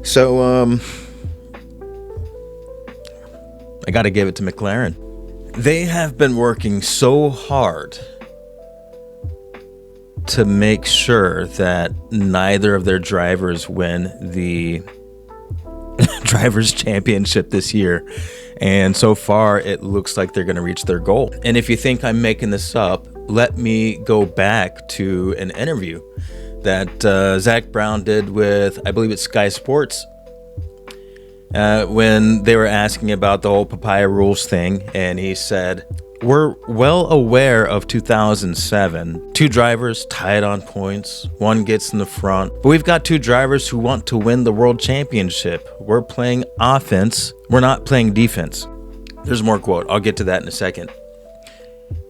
So, I got to give it to McLaren. They have been working so hard to make sure that neither of their drivers win the Drivers' Championship this year. And so far, it looks like they're going to reach their goal. And if you think I'm making this up, let me go back to an interview that Zach Brown did with, I believe it's Sky Sports, when they were asking about the whole papaya rules thing. And he said, we're well aware of 2007. Two drivers tied on points. One gets in the front. But we've got two drivers who want to win the world championship. We're playing offense. We're not playing defense. There's more quote. I'll get to that in a second.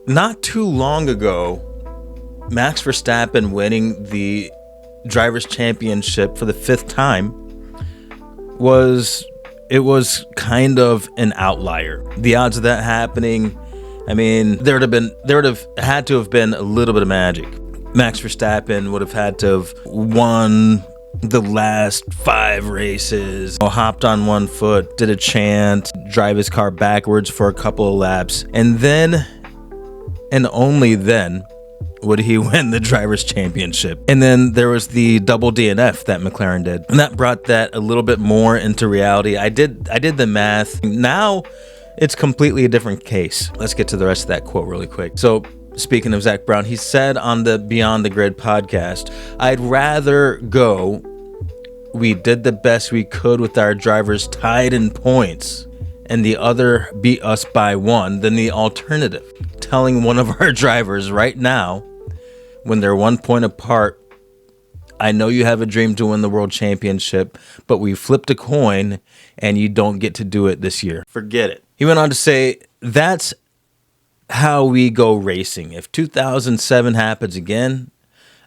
Not too long ago, Max Verstappen winning the Drivers' Championship for the 5th time was kind of an outlier. The odds of that happening, I mean, there would have had to have been a little bit of magic. Max Verstappen would have had to have won the last 5 races, hopped on one foot, did a chant, drive his car backwards for a couple of laps, and then, and only then, would he win the Drivers' Championship. And then there was the double DNF that McLaren did, and that brought that a little bit more into reality. I did the math. Now it's completely a different case. Let's get to the rest of that quote really quick. So, speaking of Zach Brown, he said on the Beyond the Grid podcast, I'd rather go, we did the best we could with our drivers tied in points, and the other beat us by 1, than the alternative. Telling one of our drivers right now, when they're 1 point apart, I know you have a dream to win the world championship, but we flipped a coin and you don't get to do it this year. Forget it. He went on to say, that's how we go racing. If 2007 happens again,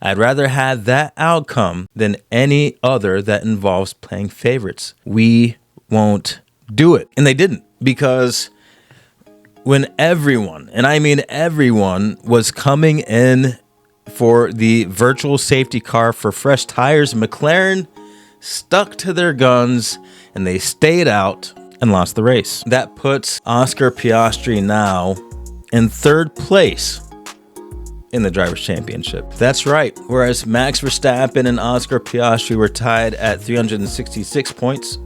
I'd rather have that outcome than any other that involves playing favorites. We won't do it. And they didn't, because when everyone, and I mean everyone, was coming in for the virtual safety car for fresh tires, McLaren stuck to their guns and they stayed out and lost the race. That puts Oscar Piastri now in 3rd place in the Drivers' Championship. That's right. Whereas Max Verstappen and Oscar Piastri were tied at 366 points,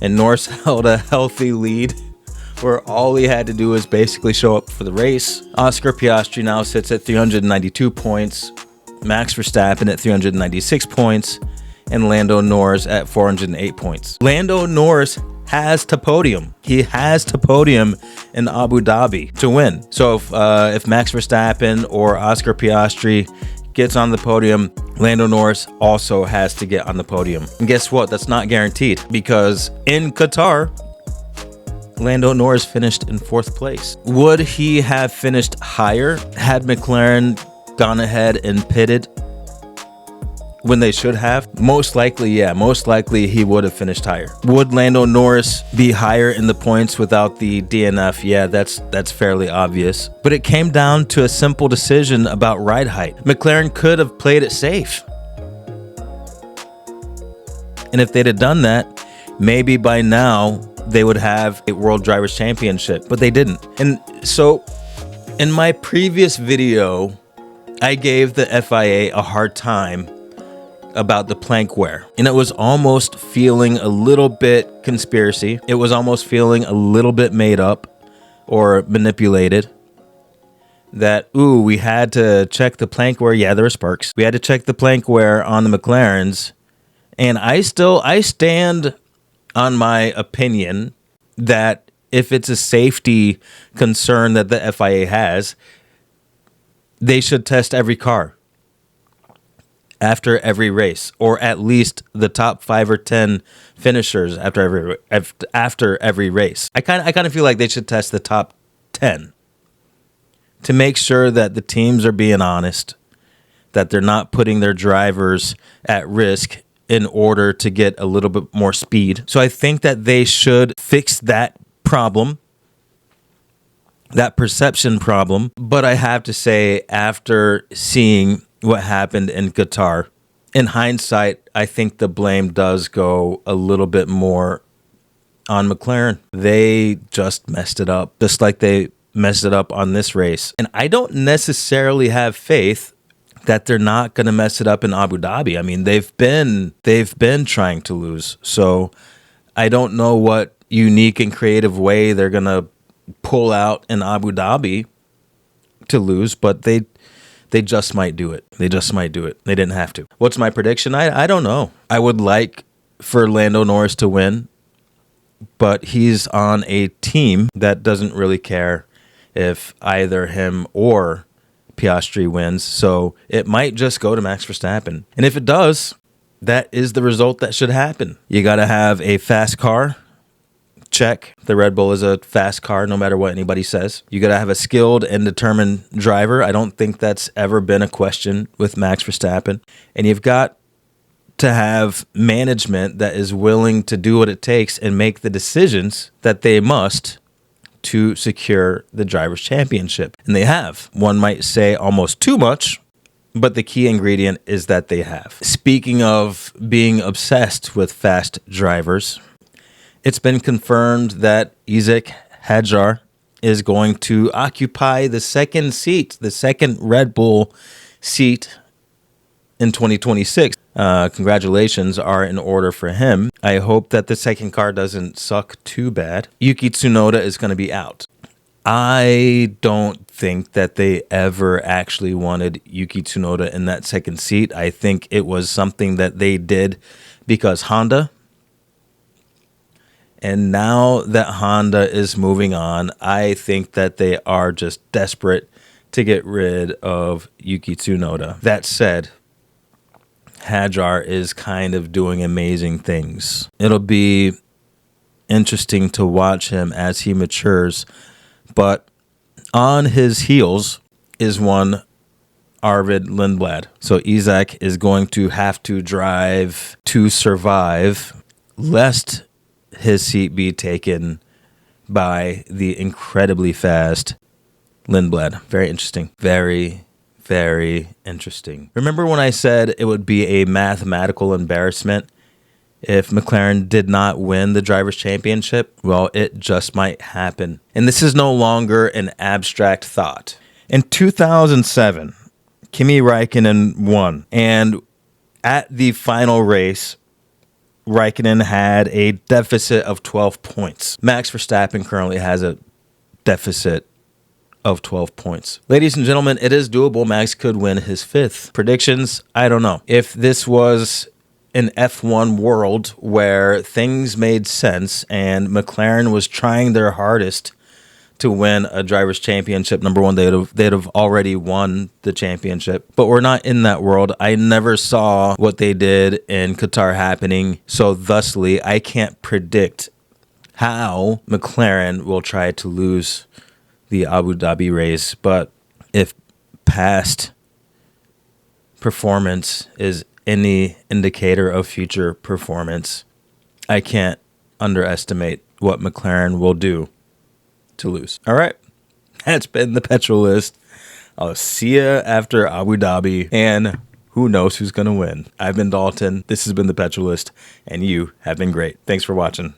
and Norris held a healthy lead where all he had to do was basically show up for the race. Oscar Piastri now sits at 392 points, Max Verstappen at 396 points, and Lando Norris at 408 points. Lando Norris has to podium. He has to podium in Abu Dhabi to win. So if Max Verstappen or Oscar Piastri gets on the podium, Lando Norris also has to get on the podium. And guess what? That's not guaranteed, because in Qatar, Lando Norris finished in 4th place. Would he have finished higher had McLaren gone ahead and pitted when they should have? Most likely, yeah. Most likely he would have finished higher. Would Lando Norris be higher in the points without the DNF? Yeah, that's fairly obvious. But it came down to a simple decision about ride height. McLaren could have played it safe. And if they'd have done that, maybe by now they would have a World Drivers' Championship, but they didn't. And so in my previous video, I gave the FIA a hard time about the plank wear, and it was almost feeling a little bit conspiracy. It was almost feeling a little bit made up or manipulated. That, we had to check the plank wear. Yeah, there were sparks. We had to check the plank wear on the McLarens, and I stand on my opinion that if it's a safety concern that the FIA has, they should test every car after every race, or at least the top 5 or 10 finishers after every race. I kind of feel like they should test the top 10 to make sure that the teams are being honest, that they're not putting their drivers at risk in order to get a little bit more speed. So I think that they should fix that problem, that perception problem. But I have to say, after seeing what happened in Qatar, in hindsight, I think the blame does go a little bit more on McLaren. They just messed it up, just like they messed it up on this race. And I don't necessarily have faith that they're not going to mess it up in Abu Dhabi. I mean, they've been trying to lose. So I don't know what unique and creative way they're going to pull out in Abu Dhabi to lose, but they just might do it. They just might do it. They didn't have to. What's my prediction? I don't know. I would like for Lando Norris to win, but he's on a team that doesn't really care if either him or Piastri wins, so it might just go to Max Verstappen. And if it does, that is the result that should happen. You got to have a fast car. Check. The Red Bull is a fast car, no matter what anybody says. You got to have a skilled and determined driver. I don't think that's ever been a question with Max Verstappen. And you've got to have management that is willing to do what it takes and make the decisions that they must to secure the Drivers' Championship. And they have. One might say almost too much, but the key ingredient is that they have. Speaking of being obsessed with fast drivers, it's been confirmed that Isaac Hadjar is going to occupy the second seat, the second Red Bull seat in 2026. Congratulations are in order for him. I hope that the second car doesn't suck too bad. Yuki Tsunoda is going to be out. I don't think that they ever actually wanted Yuki Tsunoda in that second seat. I think it was something that they did because Honda. And now that Honda is moving on, I think that they are just desperate to get rid of Yuki Tsunoda. That said, Hadjar is kind of doing amazing things. It'll be interesting to watch him as he matures, but on his heels is one Arvid Lindblad. So Isaac is going to have to drive to survive, lest his seat be taken by the incredibly fast Lindblad. Very interesting. Very, very interesting. Remember when I said it would be a mathematical embarrassment if McLaren did not win the Drivers' Championship? Well, it just might happen. And this is no longer an abstract thought. In 2007, Kimi Räikkönen won. And at the final race, Räikkönen had a deficit of 12 points. Max Verstappen currently has a deficit of 12 points. Ladies and gentlemen, it is doable. Max could win his fifth. Predictions? I don't know. If this was an F1 world where things made sense and McLaren was trying their hardest to win a Drivers' Championship, number one, they'd have already won the championship. But we're not in that world. I never saw what they did in Qatar happening, so thusly, I can't predict how McLaren will try to lose the Abu Dhabi race. But if past performance is any indicator of future performance, I can't underestimate what McLaren will do to lose. All right, that's been the Petrol List. I'll see you after Abu Dhabi, and who knows who's going to win. I've been Dalton. This has been the Petrol List, and you have been great. Thanks for watching.